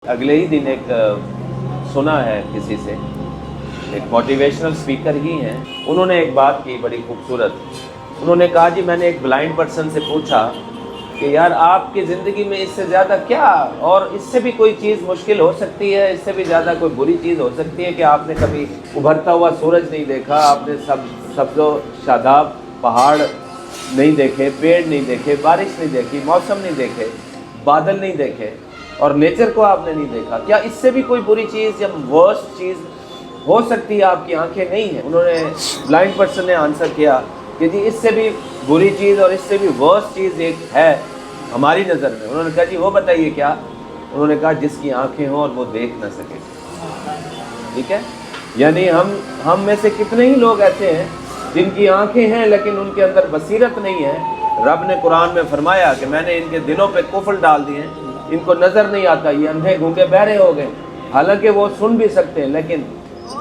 اگلے ہی دن ایک سنا ہے کسی سے، ایک موٹیویشنل اسپیکر ہی ہیں، انہوں نے ایک بات کی بڑی خوبصورت. انہوں نے کہا جی میں نے ایک بلائنڈ پرسن سے پوچھا کہ یار آپ کی زندگی میں اس سے زیادہ کیا اور اس سے بھی کوئی چیز مشکل ہو سکتی ہے، اس سے بھی زیادہ کوئی بری چیز ہو سکتی ہے کہ آپ نے کبھی ابھرتا ہوا سورج نہیں دیکھا، آپ نے سبز و شاداب پہاڑ نہیں دیکھے، پیڑ نہیں دیکھے، بارش نہیں دیکھی، موسم نہیں دیکھے، بادل نہیں دیکھے اور نیچر کو آپ نے نہیں دیکھا، کیا اس سے بھی کوئی بری چیز یا ورسٹ چیز ہو سکتی ہے؟ آپ کی آنکھیں نہیں ہیں. انہوں نے بلائنڈ پرسن نے آنسر کیا کہ جی اس سے بھی بری چیز اور اس سے بھی ورسٹ چیز ایک ہے ہماری نظر میں. انہوں نے کہا جی وہ بتائیے کیا؟ انہوں نے کہا جس کی آنکھیں ہوں اور وہ دیکھ نہ سکے. ٹھیک ہے، یعنی ہم میں سے کتنے ہی لوگ ایسے ہیں جن کی آنکھیں ہیں لیکن ان کے اندر بصیرت نہیں ہے. رب نے قرآن میں فرمایا کہ میں نے ان کے دلوں پہ قفل ڈال دیے ہیں، ان کو نظر نہیں آتا، یہ اندھے گونگے بہرے ہو گئے. حالانکہ وہ سن بھی سکتے ہیں لیکن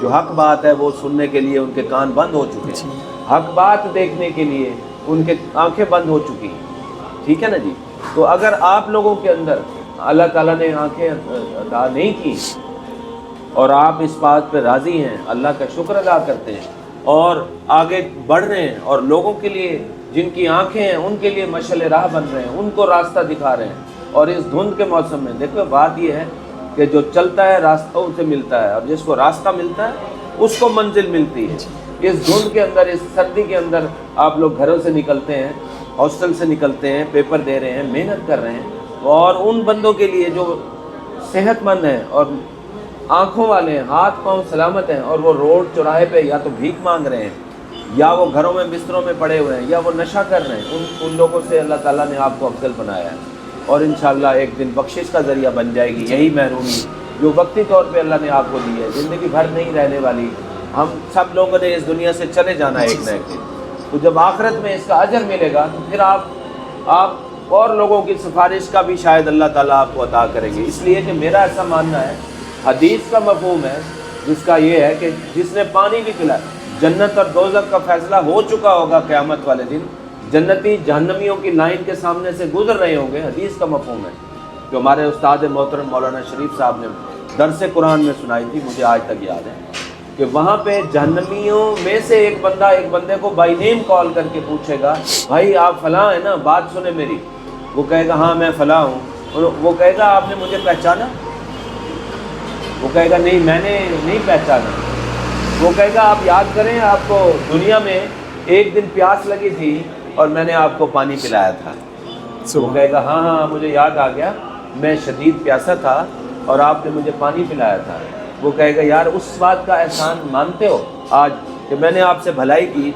جو حق بات ہے وہ سننے کے لیے ان کے کان بند ہو چکے ہیں، حق بات دیکھنے کے لیے ان کے آنکھیں بند ہو چکی ہیں. ٹھیک ہے نا جی؟ تو اگر آپ لوگوں کے اندر اللہ تعالیٰ نے آنکھیں عطا نہیں کی اور آپ اس بات پہ راضی ہیں، اللہ کا شکر ادا کرتے ہیں اور آگے بڑھ رہے ہیں اور لوگوں کے لیے جن کی آنکھیں ہیں ان کے لیے مشعل راہ بن رہے ہیں، ان کو راستہ دکھا رہے ہیں. اور اس دھند کے موسم میں دیکھو بات یہ ہے کہ جو چلتا ہے راستوں سے ملتا ہے اور جس کو راستہ ملتا ہے اس کو منزل ملتی ہے. اس دھند کے اندر، اس سردی کے اندر آپ لوگ گھروں سے نکلتے ہیں، ہاسٹل سے نکلتے ہیں، پیپر دے رہے ہیں، محنت کر رہے ہیں. اور ان بندوں کے لیے جو صحت مند ہیں اور آنکھوں والے ہیں، ہاتھ پاؤں سلامت ہیں اور وہ روڈ چوراہے پہ یا تو بھیک مانگ رہے ہیں یا وہ گھروں میں بستروں میں پڑے ہوئے ہیں یا وہ نشہ کر رہے ہیں، ان لوگوں سے اللہ تعالیٰ نے آپ کو افضل بنایا ہے اور انشاءاللہ ایک دن بخشش کا ذریعہ بن جائے گی. یہی محرومی جو وقتی طور پہ اللہ نے آپ کو دی ہے، زندگی بھر نہیں رہنے والی. ہم سب لوگوں نے اس دنیا سے چلے جانا ہے ایک نہ ایک دن. تو جب آخرت میں اس کا اجر ملے گا تو پھر آپ اور لوگوں کی سفارش کا بھی شاید اللہ تعالیٰ آپ کو عطا کریں گے. اس لیے کہ میرا ایسا ماننا ہے، حدیث کا مفہوم ہے جس کا یہ ہے کہ جس نے پانی بھی پلایا، جنت اور دوزخ کا فیصلہ ہو چکا ہوگا قیامت والے دن. جنتی جہنمیوں کی لائن کے سامنے سے گزر رہے ہوں گے. حدیث کا مفہوم ہے جو ہمارے استاد محترم مولانا شریف صاحب نے درس قرآن میں سنائی تھی، مجھے آج تک یاد ہے کہ وہاں پہ جہنمیوں میں سے ایک بندے کو بائی نیم کال کر کے پوچھے گا، بھائی آپ فلاں ہیں نا، بات سنیں میری. وہ کہے گا ہاں میں فلاں ہوں. وہ کہے گا آپ نے مجھے پہچانا؟ وہ کہے گا نہیں میں نے نہیں پہچانا. وہ کہے گا آپ یاد کریں آپ کو دنیا میں ایک دن پیاس لگی تھی اور میں نے آپ کو پانی پلایا تھا. وہ کہے گا ہاں ہاں مجھے یاد آ گیا، میں شدید پیاسا تھا اور آپ نے مجھے پانی پلایا تھا. وہ کہے گا یار اس بات کا احسان مانتے ہو آج کہ میں نے آپ سے بھلائی کی،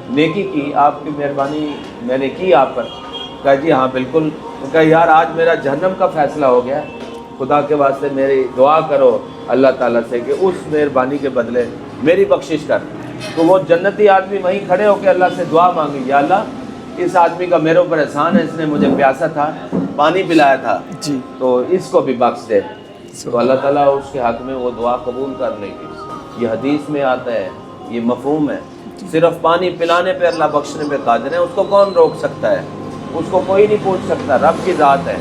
نیکی کی، آپ کی مہربانی میں نے کی آپ پر؟ کہا جی ہاں بالکل. وہ کہا یار آج میرا جہنم کا فیصلہ ہو گیا، خدا کے واسطے میری دعا کرو اللہ تعالیٰ سے کہ اس مہربانی کے بدلے میری بخشش کر. تو وہ جنتی آدمی وہیں کھڑے ہو کے اللہ سے دعا مانگی، یا اللہ اس آدمی کا میرے اوپر احسان ہے، اس نے مجھے پیاسا تھا پانی پلایا تھا جی، تو اس کو بھی بخش دے. تو اللہ تعالیٰ اس کے حق میں وہ دعا قبول کر لے گی. یہ حدیث میں آتا ہے، یہ مفہوم ہے. صرف پانی پلانے پہ اللہ بخشنے پہ قادر ہے. اس کو کون روک سکتا ہے؟ اس کو کوئی نہیں پوچھ سکتا، رب کی ذات ہے.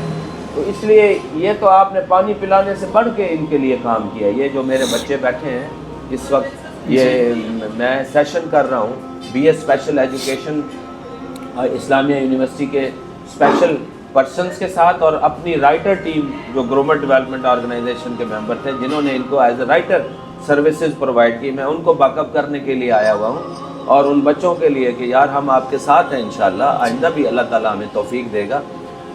تو اس لیے یہ تو آپ نے پانی پلانے سے بڑھ کے ان کے لیے کام کیا. یہ جو میرے بچے بیٹھے ہیں اس وقت، یہ میں سیشن کر رہا ہوں B A special education Islamia university کے اسپیشل پرسنس کے ساتھ، اور اپنی رائٹر ٹیم جو گرومر ڈیولپمنٹ آرگنائزیشن کے ممبر تھے جنہوں نے ان کو as a writer services provide کی، میں ان کو بیک اپ کرنے کے لیے آیا ہوا ہوں اور ان بچوں کے لیے کہ یار ہم آپ کے ساتھ ہیں انشاءاللہ، آئندہ بھی اللہ تعالیٰ ہمیں توفیق دے گا.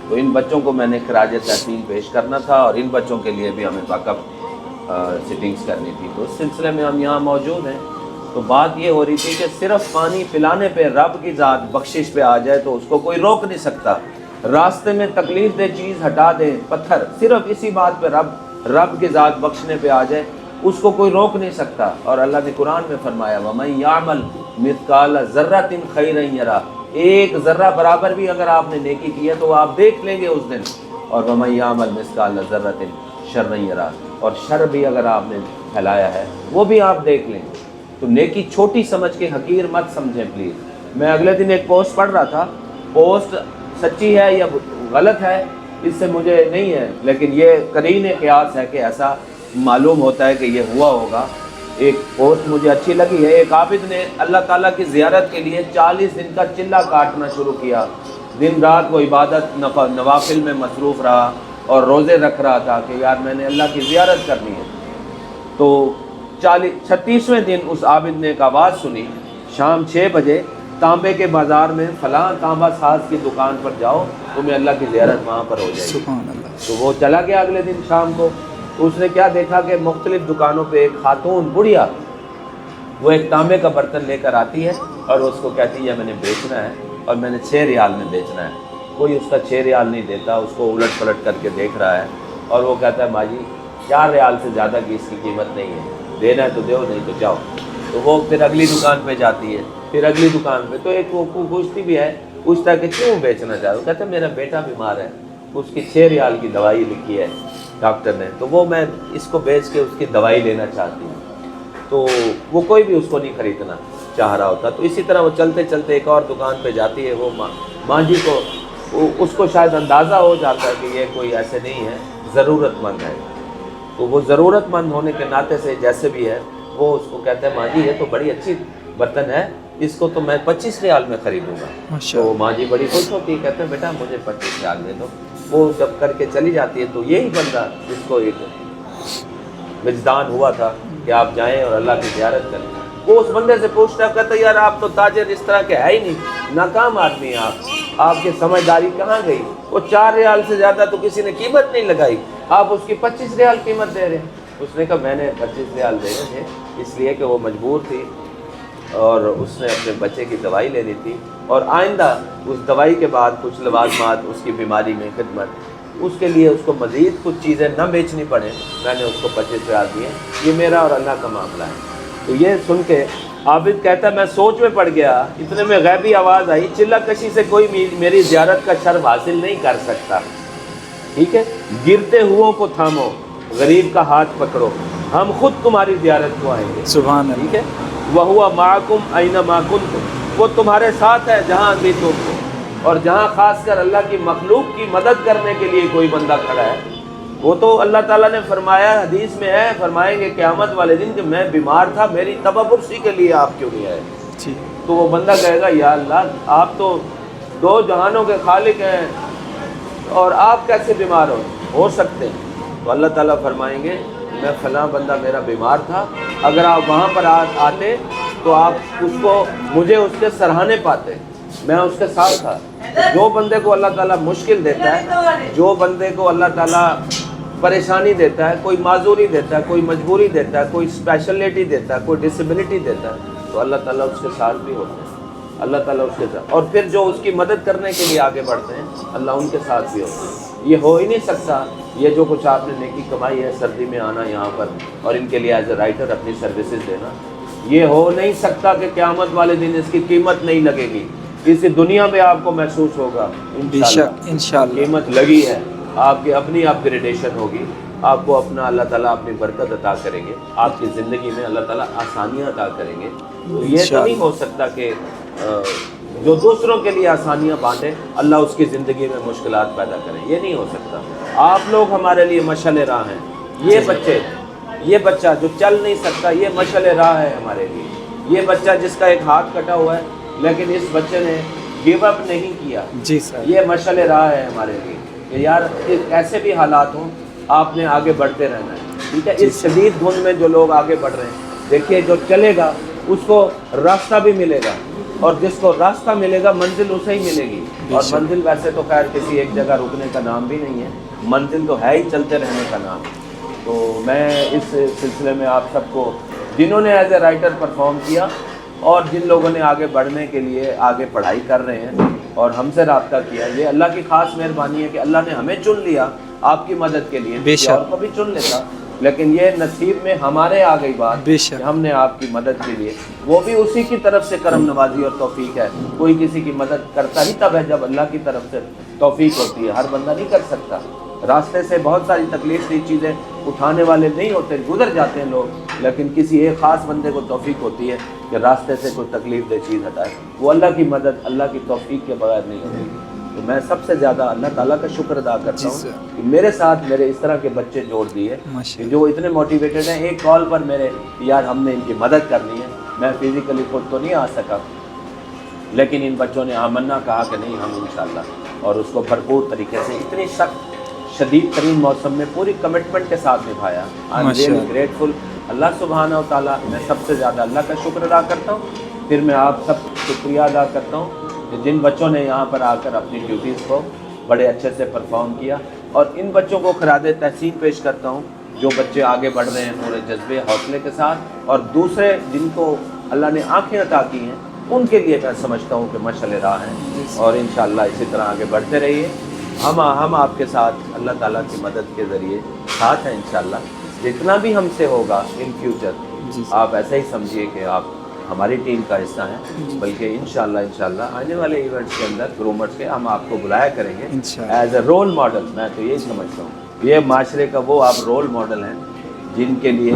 تو ان بچوں کو میں نے خراج تحسین پیش کرنا تھا اور ان بچوں کے لیے بھی ہمیں بیک اپ سٹنگز کرنی تھی. تو اس سلسلے میں ہم یہاں موجود ہیں. تو بات یہ ہو رہی تھی کہ صرف پانی پلانے پہ رب کی ذات بخشش پہ آ جائے تو اس کو کوئی روک نہیں سکتا. راستے میں تکلیف دہ چیز ہٹا دے، پتھر، صرف اسی بات پہ رب کی ذات بخشنے پہ آ جائے اس کو کوئی روک نہیں سکتا. اور اللہ نے قرآن میں فرمایا وَمَن يَعْمَلْ مِثْقَالَ ذَرَّةٍ خَيْرًا يَرَهُ، ایک ذرہ برابر بھی اگر آپ نے نیکی کی ہے تو وہ آپ دیکھ لیں گے اس دن. اور وَمَن يَعْمَلْ مِثْقَالَ ذَرَّةٍ شَرًّا يَرَهُ، اور شر بھی اگر آپ نے پھیلایا ہے وہ بھی آپ دیکھ لیں گے. تو نیکی چھوٹی سمجھ کے حقیر مت سمجھیں پلیز. میں اگلے دن ایک پوسٹ پڑھ رہا تھا، پوسٹ سچی ہے یا غلط ہے اس سے مجھے نہیں ہے، لیکن یہ قرین قیاس ہے کہ ایسا معلوم ہوتا ہے کہ یہ ہوا ہوگا۔ ایک پوسٹ مجھے اچھی لگی ہے، ایک عابد نے اللہ تعالیٰ کی زیارت کے لیے 40 دن کا چلہ کاٹنا شروع کیا، دن رات وہ عبادت نوافل میں مصروف رہا اور روزے رکھ رہا تھا کہ یار میں نے اللہ کی زیارت کرنی ہے۔ تو 36ویں دن اس عابد نے ایک آواز سنی، شام 6 بجے تانبے کے بازار میں فلاں تانبا ساز کی دکان پر جاؤ، تمہیں اللہ کی زیارت وہاں پر ہو جائے گی۔ سبحان اللہ۔ تو وہ چلا گیا اگلے دن شام کو، تو اس نے کیا دیکھا کہ مختلف دکانوں پہ ایک خاتون بڑھیا وہ ایک تانبے کا برتن لے کر آتی ہے اور اس کو کہتی ہے میں نے بیچنا ہے اور میں نے 6 ریال میں بیچنا ہے۔ کوئی اس کا 6 ریال نہیں دیتا، اس کو الٹ پلٹ کر کے دیکھ رہا ہے اور وہ کہتا ہے ماجی 4 ریال سے زیادہ کی اس کی قیمت نہیں ہے، دینا ہے تو دیو نہیں تو جاؤ۔ تو وہ پھر اگلی دکان پہ جاتی ہے، پھر اگلی دکان پہ، تو ایک وہ پوچھتی بھی ہے، پوچھتا ہے کہ کیوں بیچنا چاہ رہا ہوں؟ کہتا ہے میرا بیٹا بیمار ہے، اس کی 6 ریال کی دوائی لکھی ہے ڈاکٹر نے، تو وہ میں اس کو بیچ کے اس کی دوائی لینا چاہتی ہوں۔ تو وہ کوئی بھی اس کو نہیں خریدنا چاہ رہا ہوتا۔ تو اسی طرح وہ چلتے چلتے ایک اور دکان پہ جاتی ہے، وہ ماں جی کو اس کو شاید اندازہ ہو جاتا ہے کہ یہ کوئی ایسے نہیں ہے، ضرورت مند ہے۔ تو وہ ضرورت مند ہونے کے ناطے سے جیسے بھی ہے وہ اس کو کہتا ہے ماں جی یہ تو بڑی اچھی برتن ہے، اس کو تو میں 25 ریال میں خریدوں گا۔ تو ماں جی بڑی خوش ہوتی ہے، کہتے ہیں بیٹا مجھے 25 ریال دے دو۔ وہ جب کر کے چلی جاتی ہے تو یہی بندہ جس کو ایک وجدان ہوا تھا کہ آپ جائیں اور اللہ کی زیارت کریں، وہ اس بندے سے پوچھتا ہے، کہتا ہے یار آپ تو تاجر اس طرح کے ہے ہی نہیں، ناکام آدمی ہیں آپ کی سمجھداری کہاں گئی؟ وہ 4 ریال سے زیادہ تو کسی نے قیمت نہیں لگائی، آپ اس کی 25 ریال قیمت دے رہے ہیں۔ اس نے کہا میں نے 25 ریال دینے تھے اس لیے کہ وہ مجبور تھی اور اس نے اپنے بچے کی دوائی لینی تھی، اور آئندہ اس دوائی کے بعد کچھ لوازمات اس کی بیماری میں خدمت، اس کے لیے اس کو مزید کچھ چیزیں نہ بیچنی پڑیں، میں نے اس کو 25 ریال دیے۔ یہ میرا اور اللہ کا معاملہ ہے۔ تو یہ سن کے عابد کہتا ہے میں سوچ میں پڑ گیا، اتنے میں غیبی آواز آئی، چلہ کشی سے کوئی میری زیارت کا شرف حاصل نہیں کر سکتا، ٹھیک ہے؟ گرتے ہوں کو تھامو، غریب کا ہاتھ پکڑو، ہم خود تمہاری زیارت کو آئیں گے۔ سبحان اللہ۔ ٹھیک ہے؟ وَهُوَ مَعَكُمْ أَيْنَمَا كُنْتُمْ، وہ تمہارے ساتھ ہے جہاں بھی تم ہو، اور جہاں خاص کر اللہ کی مخلوق کی مدد کرنے کے لیے کوئی بندہ کھڑا ہے، وہ تو اللہ تعالیٰ نے فرمایا، حدیث میں ہے، فرمائیں گے قیامت والے دن کہ میں بیمار تھا، میری تبرسی کے لیے آپ کیوں نہیں آئے؟ جی۔ تو وہ بندہ کہے گا یا اللہ آپ تو 2 جہانوں کے خالق ہیں اور آپ کیسے بیمار ہو سکتے ہیں؟ تو اللہ تعالیٰ فرمائیں گے میں فلاں بندہ میرا بیمار تھا، اگر آپ وہاں پر آتے تو آپ اس کو مجھے اس کے سراہنے پاتے، میں اس کے ساتھ تھا۔ جو بندے کو اللہ تعالیٰ مشکل دیتا ہے، جو بندے کو اللہ تعالیٰ پریشانی دیتا ہے، کوئی معذوری دیتا ہے، کوئی مجبوری دیتا ہے، کوئی اسپیشلٹی دیتا ہے، کوئی ڈسیبلٹی دیتا ہے، تو اللہ تعالیٰ اس کے ساتھ بھی ہوتا ہے، اللہ تعالیٰ اس کے ساتھ، اور پھر جو اس کی مدد کرنے کے لیے آگے بڑھتے ہیں اللہ ان کے ساتھ بھی ہوتا ہے۔ یہ ہو ہی نہیں سکتا، یہ جو کچھ آپ نے نیکی کمائی ہے، سردی میں آنا یہاں پر اور ان کے لیے ایز اے رائٹر اپنی سروسز دینا، یہ ہو نہیں سکتا کہ قیامت والے دن اس کی قیمت نہیں لگے گی، اسی دنیا میں آپ کو محسوس ہوگا انشاءاللہ قیمت لگی ہے، آپ کی اپنی اپ گریڈیشن ہوگی، آپ کو اپنا اللہ تعالیٰ اپنی برکت عطا کریں گے، آپ کی زندگی میں اللہ تعالیٰ آسانیاں عطا کریں گے۔ تو یہ تو نہیں ہو سکتا کہ جو دوسروں کے لیے آسانیاں بانٹے اللہ اس کی زندگی میں مشکلات پیدا کریں، یہ نہیں ہو سکتا۔ آپ لوگ ہمارے لیے مشعل راہ ہیں، یہ بچہ جو چل نہیں سکتا یہ مشعل راہ ہے ہمارے لیے، یہ بچہ جس کا ایک ہاتھ کٹا ہوا ہے لیکن اس بچے نے گیو اپ نہیں کیا، جی سر، یہ مشعل راہ ہے ہمارے لیے کہ یار ایسے بھی حالات ہوں آپ نے آگے بڑھتے رہنا ہے، ٹھیک ہے؟ اس شدید دھند میں جو لوگ آگے بڑھ رہے ہیں، دیکھیے جو چلے گا اس کو راستہ بھی ملے گا، اور جس کو راستہ ملے گا منزل اسے ہی ملے گی، اور منزل ویسے تو خیر کسی ایک جگہ رکنے کا نام بھی نہیں ہے، منزل تو ہے ہی چلتے رہنے کا نام۔ تو میں اس سلسلے میں آپ سب کو جنہوں نے ایز اے رائٹر پرفارم کیا اور جن لوگوں نے آگے بڑھنے کے لیے آگے پڑھائی کر رہے ہیں اور ہم سے رابطہ کیا، یہ اللہ کی خاص مہربانی ہے کہ اللہ نے ہمیں چن لیا آپ کی مدد کے لیے، کسی اور کو بھی چن لیتا، لیکن یہ نصیب میں ہمارے آ گئی بات کہ ہم نے آپ کی مدد کے لیے، وہ بھی اسی کی طرف سے کرم نوازی اور توفیق ہے، کوئی کسی کی مدد کرتا ہی تب ہے جب اللہ کی طرف سے توفیق ہوتی ہے، ہر بندہ نہیں کر سکتا۔ راستے سے بہت ساری تکلیف دی چیزیں اٹھانے والے نہیں ہوتے، گزر جاتے ہیں لوگ، لیکن کسی ایک خاص بندے کو توفیق ہوتی ہے کہ راستے سے کوئی تکلیف دہ چیز ہٹائے، وہ اللہ کی مدد اللہ کی توفیق کے بغیر نہیں ہوتی۔ تو میں سب سے زیادہ اللہ تعالیٰ کا شکر ادا کرتا جی ہوں سر، کہ میرے ساتھ میرے اس طرح کے بچے جوڑ دیے ماشاء کہ جو اتنے موٹیویٹڈ ہیں. ایک کال پر میرے یار ہم نے ان کی مدد کرنی ہے. میں فزیکلی خود تو نہیں آ سکا, لیکن ان بچوں نے آمنا کہا کہ نہیں ہم انشاءاللہ, اور اس کو بھرپور طریقے سے اتنی سخت شدید ترین موسم میں پوری کمٹمنٹ کے ساتھ نبھایا. I am really grateful. اللہ سبحانہ و تعالیٰ, میں سب سے زیادہ اللہ کا شکر ادا کرتا ہوں. پھر میں آپ سب شکریہ ادا کرتا ہوں کہ جن بچوں نے یہاں پر آ کر اپنی ڈیوٹیز کو بڑے اچھے سے پرفارم کیا, اور ان بچوں کو خراج تحسین پیش کرتا ہوں جو بچے آگے بڑھ رہے ہیں پورے جذبے حوصلے کے ساتھ, اور دوسرے جن کو اللہ نے آنکھیں عطا کی ہیں ان کے لیے میں سمجھتا ہوں کہ مشعل راہ ہیں. اور انشاءاللہ اسی طرح آگے بڑھتے رہیے. ہم آپ کے ساتھ اللہ تعالیٰ کی مدد کے ذریعے ساتھ ہیں انشاءاللہ. جتنا بھی ہم سے ہوگا ان فیوچر آپ ایسا ہی سمجھیے کہ آپ ہماری ٹیم کا حصہ ہیں, بلکہ انشاءاللہ آنے والے ایونٹس کے اندر گرومرز کے ہم آپ کو بلایا کریں گے ایز اے رول ماڈل. میں تو یہی سمجھتا ہوں یہ معاشرے کا وہ آپ رول ماڈل ہیں جن کے لیے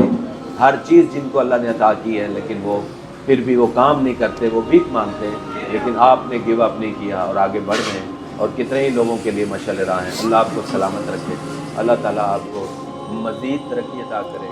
ہر چیز جن کو اللہ نے عطا کی ہے, لیکن وہ پھر بھی وہ کام نہیں کرتے, وہ بھیک مانگتے ہیں, لیکن آپ نے گیو اپ نہیں کیا اور آگے بڑھ رہے ہیں, اور کتنے ہی لوگوں کے لیے مشعل راہ ہیں. اللہ آپ کو سلامت رکھے, اللہ تعالیٰ آپ کو مزید ترقی عطا کرے.